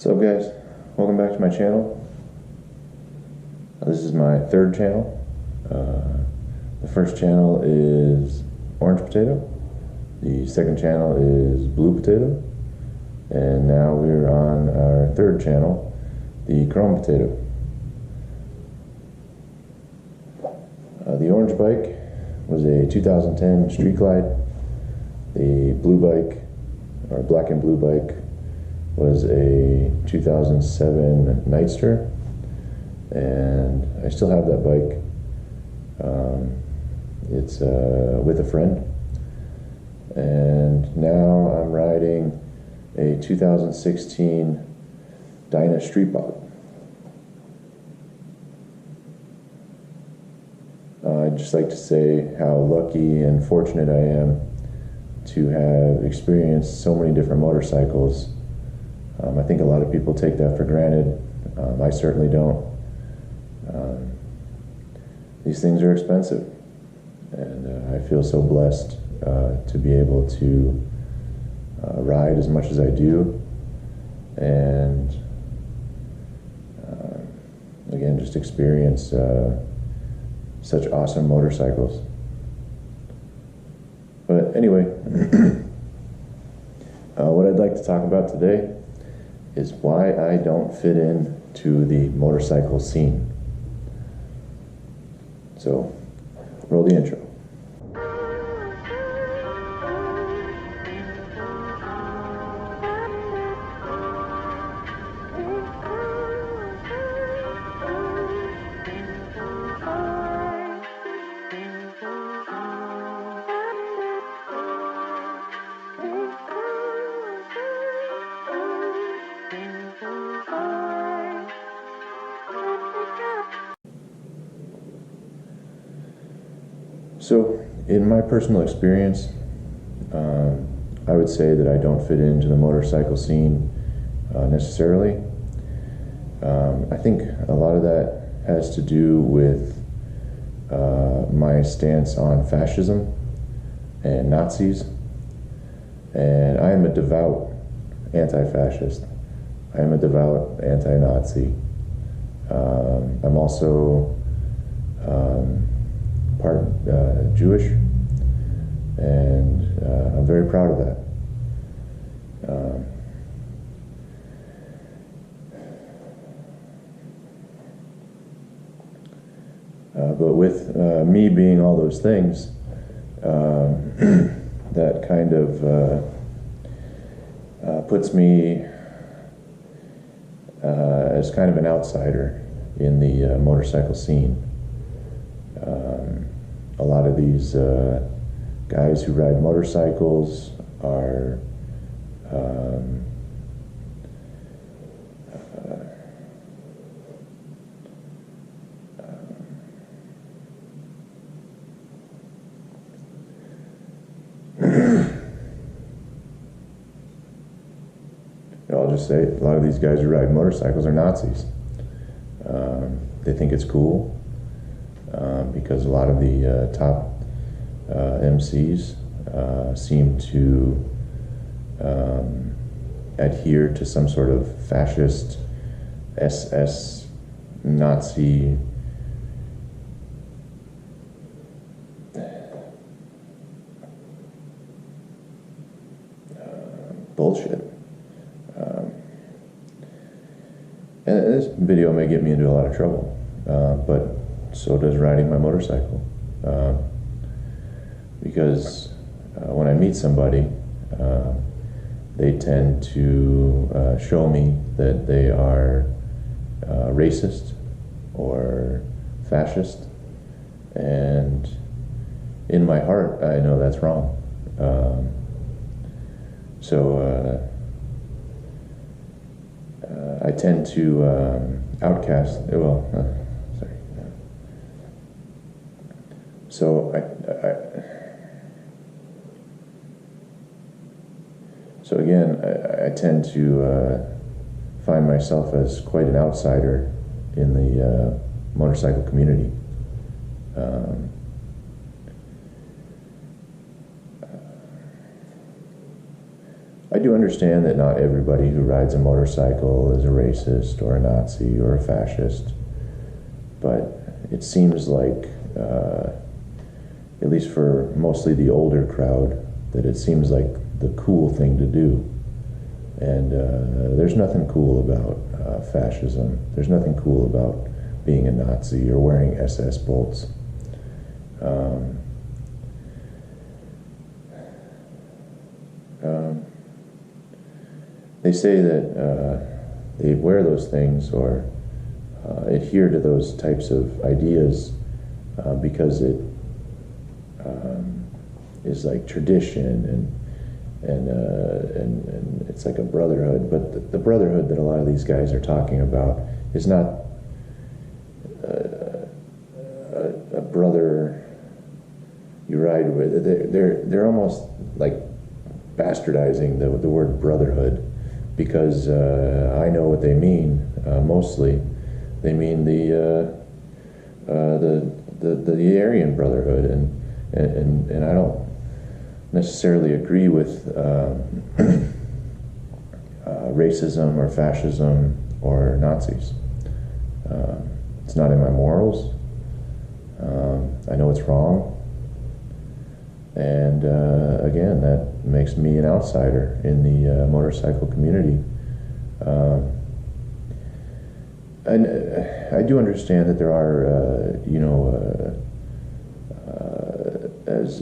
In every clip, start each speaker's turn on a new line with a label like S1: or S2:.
S1: What's up, guys? Welcome back to my channel. This is my third channel. The first channel is orange potato. The second channel is blue potato. And now we're on our third channel, the chrome potato. The orange bike was a 2010 Street Glide. The blue bike, or black and blue bike, was a 2007 Nightster, and I still have that bike. It's with a friend, and now I'm riding a 2016 Dyna Street Bike. I'd just like to say how lucky and fortunate I am to have experienced so many different motorcycles. I think a lot of people take that for granted. I certainly don't. These things are expensive, and I feel so blessed to be able to ride as much as I do, and again, just experience such awesome motorcycles. But anyway, what I'd like to talk about today is why I don't fit in to the motorcycle scene. So, roll the intro. So, in my personal experience, I would say that I don't fit into the motorcycle scene necessarily. I think a lot of that has to do with my stance on fascism and Nazis, and I am a devout anti-fascist. I am a devout anti-Nazi. I'm also part Jewish, and I'm very proud of that. But with me being all those things, that kind of puts me as kind of an outsider in the motorcycle scene. A lot of these guys who ride motorcycles are I'll just say, a lot of these guys who ride motorcycles are Nazis. They think it's cool. Because a lot of the top MCs seem to adhere to some sort of fascist SS Nazi bullshit. And this video may get me into a lot of trouble, but so does riding my motorcycle, because when I meet somebody, they tend to show me that they are racist or fascist, and in my heart I know that's wrong. So I tend to outcast, So so again, I tend to find myself as quite an outsider in the motorcycle community. I do understand that not everybody who rides a motorcycle is a racist or a Nazi or a fascist, but it seems like, at least for mostly the older crowd, that it seems like the cool thing to do. And there's nothing cool about fascism. There's nothing cool about being a Nazi or wearing SS bolts. They say that they wear those things or adhere to those types of ideas because it is like tradition and it's like a brotherhood. But the brotherhood that a lot of these guys are talking about is not a brother you ride with. They're almost like bastardizing the word brotherhood, because I know what they mean. Mostly, they mean the Aryan Brotherhood, and I don't necessarily agree with racism or fascism or Nazis. It's not in my morals. I know it's wrong. And again, that makes me an outsider in the motorcycle community. And I do understand that there are, as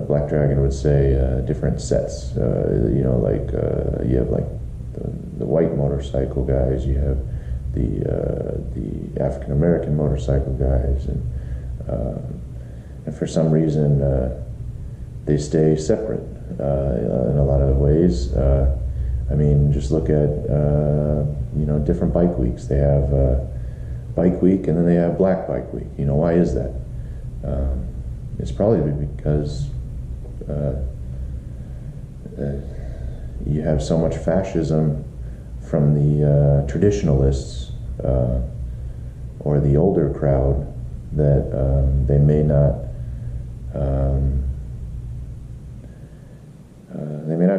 S1: Black Dragon would say, different sets. You have like the white motorcycle guys, you have the African American motorcycle guys, and for some reason they stay separate in a lot of ways. I mean, just look at different bike weeks. They have Bike Week, and then they have Black Bike Week. Why is that? It's probably because you have so much fascism from the traditionalists or the older crowd that they may not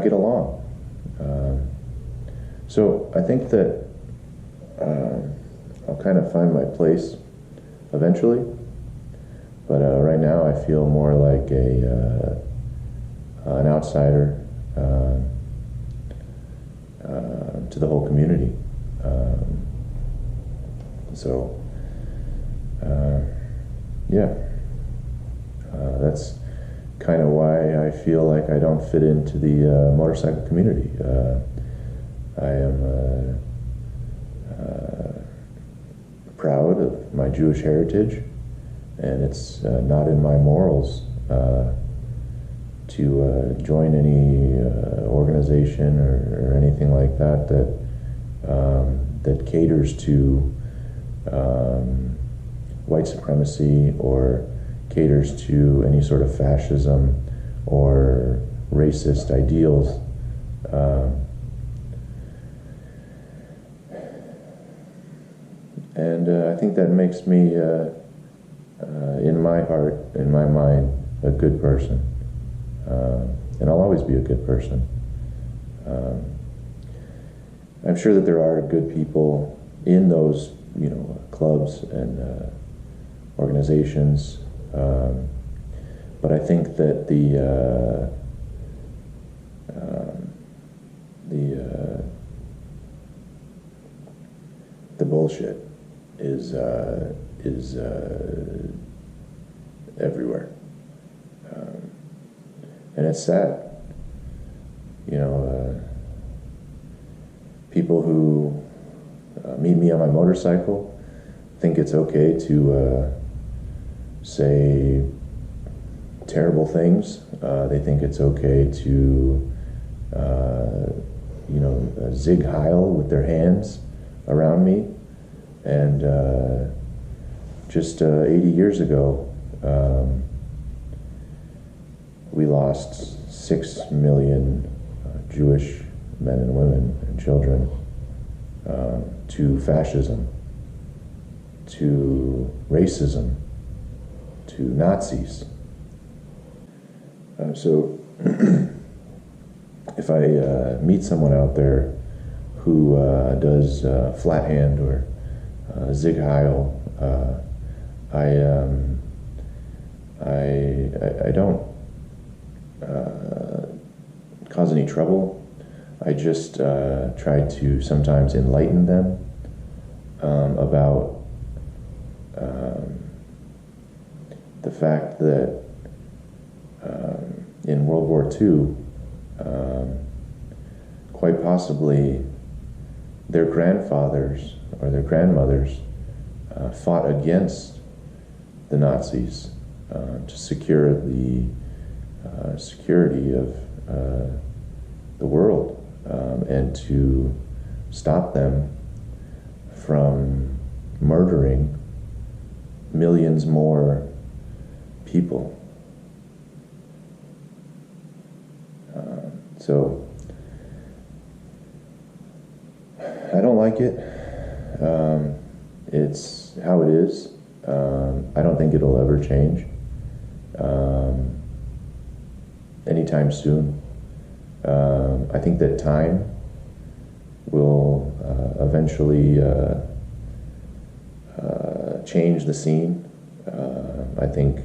S1: get along. So I think that I'll kind of find my place eventually, but right now I feel more like an outsider to the whole community. That's kind of why I feel like I don't fit into the motorcycle community. I am proud of my Jewish heritage, and it's not in my morals to join any organization or anything like that that caters to white supremacy or caters to any sort of fascism or racist ideals. And I think that makes me, in my heart, in my mind, a good person. And I'll always be a good person. I'm sure that there are good people in those, clubs and organizations. But I think that the bullshit is everywhere, and it's sad. People who meet me on my motorcycle think it's okay to say terrible things. They think it's okay to zig heil with their hands around me. And just 80 years ago, we lost 6 million Jewish men and women and children to fascism, to racism, to Nazis. So if I meet someone out there who does flat hand or Zig Heil, I don't cause any trouble. I just try to sometimes enlighten them about the fact that in World War II, quite possibly their grandfathers or their grandmothers fought against the Nazis to secure the security of the world and to stop them from murdering millions more people. So I don't like it. It's how it is. I don't think it'll ever change anytime soon. I think that time will eventually change the scene. I think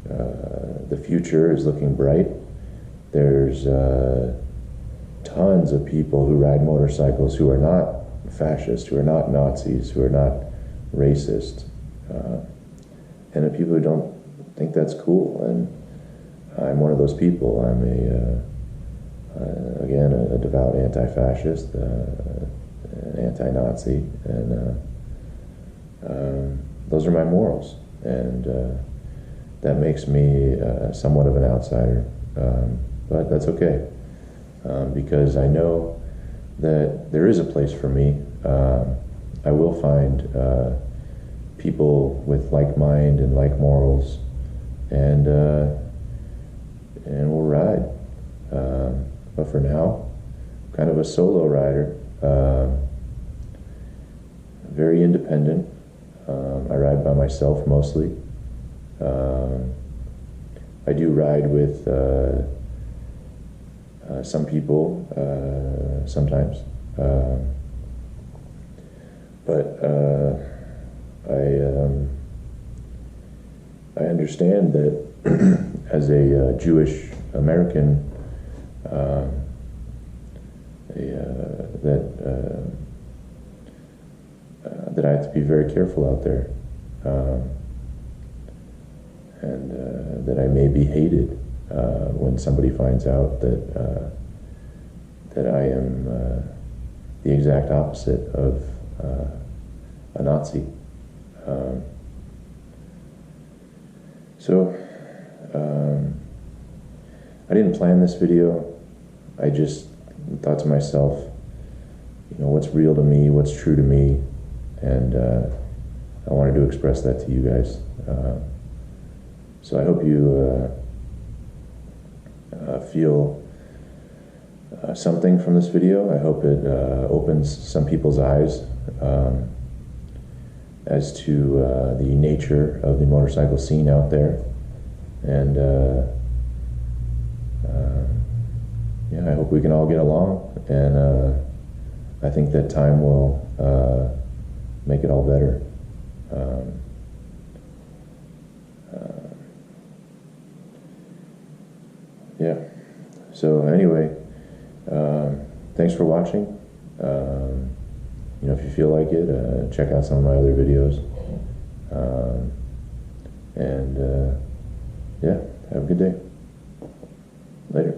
S1: the future is looking bright. There's tons of people who ride motorcycles who are not fascist, who are not Nazis, who are not racist, and the people who don't think that's cool. And I'm one of those people. I'm again a devout anti-fascist, an anti-Nazi, and those are my morals, and that makes me somewhat of an outsider, but that's okay, because I know that there is a place for me. I will find people with like mind and like morals, and we'll ride. But for now, kind of a solo rider, very independent. I ride by myself mostly. I do ride with some people sometimes, but I understand that as a Jewish American, that I have to be very careful out there, and that I may be hated when somebody finds out that that I am the exact opposite of a Nazi. So I didn't plan this video. I just thought to myself, you know, what's real to me, what's true to me, and I wanted to express that to you guys. So I hope you feel something from this video. I hope it opens some people's eyes as to the nature of the motorcycle scene out there, and yeah, I hope we can all get along, and I think that time will make it all better. Yeah, so anyway, thanks for watching. You know, if you feel like it, check out some of my other videos. And yeah, have a good day. Later.